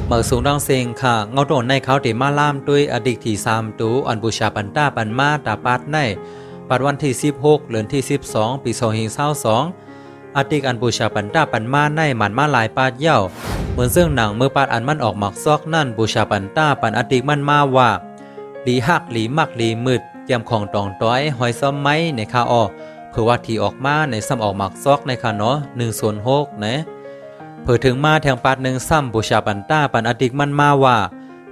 เมื่อสูงดังเซงค่ะเงาโดนในเขาเดมาล่ามด้วยอดีตที่3ตูอันบูชาปันต้าปันมาตาปาดในปัดวันที่16เดือนที่12ปี2522อดีตอันบูชาปันต้าปันมาในหมันมาหลายปาดเย่าเหมือนซึ่งหนังเมื่อปาดอันมันออกหมักซอกนั่นบูชาปันต้าปันอดีตมันมาว่าหลีหักหลีมักหลีมืดเตรียมของตองต้อยหอยซ้อมไม้ในคาออเพื่อว่าที่ออกมาในซ้ำออกหมักซอกในคาเนาะ1/6นะเพื่อถึงมาแทงปาด1ซ้ำบูชาปันต้าปันอดีตมันมาว่า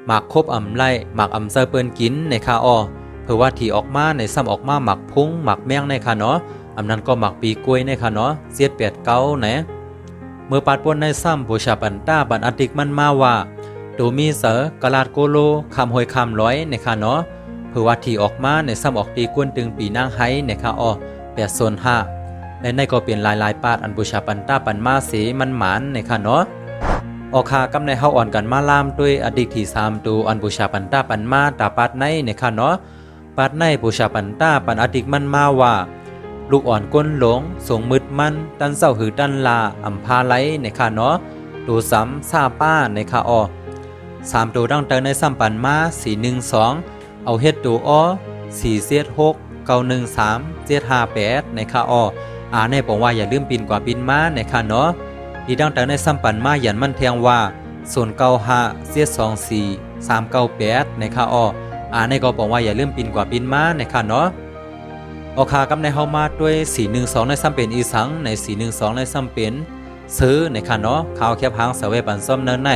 หมักคบอ่ำไล่หมักอ่ำเซอร์เปิ้นกินในคาออเพื่อว่าที่ออกมาในซ้ำออกมาหมักพุงหมักแมงในคาเนาะอำนั้นก็หมักปีกล้วยในคาเนาะเสียด8-9นะเมื่อปาดปนในซ้ำบูชาปันต้าปันอดีตมันมาว่าดูมีเสอกะลาดโกโลคำหอยคำร้อยในคาเนาะเพื่อว่าที่ออกมาในซ้ำออกตีกวนตึงปีนางไห้ในคาออ8/5และในก็เปลี่ยนหลายปาดอันบูชาปันต้าปันมาเสมันหมานในคาเนาะออกคากำในเฮาอ่อนกันมาลามด้วยอดีตที่3ตูอันบูชาปันต้าปันมาตาปาดในคาเนาะปาดในบูชาปันต้าปันอดีตมันมาว่าลูกอ่อนก้นหลงสงมืดมันดันเศร้าหือดันลาอัมพาไลในคาเนาะตูซ้ำซาป้าในคาออ3ตัวดังเติมในซ้ำปันมา412เอาเฮ็ดตัวอ้อ476 913 758ในคาออในบอกว่าอย่าลืมปินกว่าปินมาในคาเนาะดีดังเติมในซ้ำปันมาหยันมันแทงว่า095 724 398ในคาอในก็บอกว่าอย่าลืมปินกว่าปินมาในคาเนาะออกคากำในเฮามาด้วย412ในซ้ำเป็นอีสังใน412ในซ้ำเป็นซื้อในคาเนาะข่าวแคบหางเสวยปันซ่อมเนินใน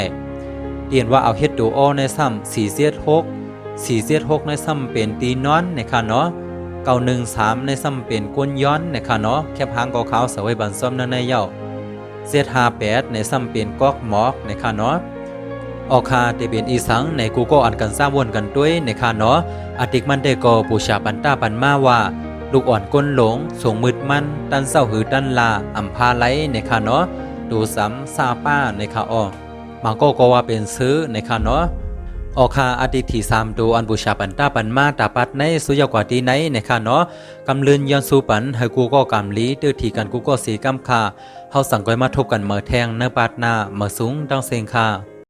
เรียนว่าเอาเฮ็ดดูอ้อในซ้ำ476ในซ้ำเป็นตีนอนในคาเนาะ913ในซ้ำเป็นก้นย้อนในคาเนาะแคบหางก็ข่าวเสวยปันซ่อมเนินในเย้า758ในซ้ำเป็นกอกหมอกในคาเนาะออกคาได้เป็นอีสังในกูก็อันกันซ่าวนกันด้วยในคาเนาะอติกมันได้ก็บูชาปันต้าปันมาว่าลูกอ่อนก้นหลงส่งมืดมันดันเศร้าหือดันลาอัมพาไลในคาเนาะดูซ้ำซาป้าในคาออบางก็ว่าเป็นซื้อในคาเนาะออกคาอดีตที่3ดูอันบูชาปันต้าปันมาตาปัดในสุยกว่าที่ไหนในคาเนาะกำลืนย้อนสู่ปันให้กูก็กำลีตื้อทีกันกูก็สีกำคาเฮาสั่งก้อยมาทบกันเมื่อแทงเนื้อปาดหน้าเมื่อสูงดังเซงคา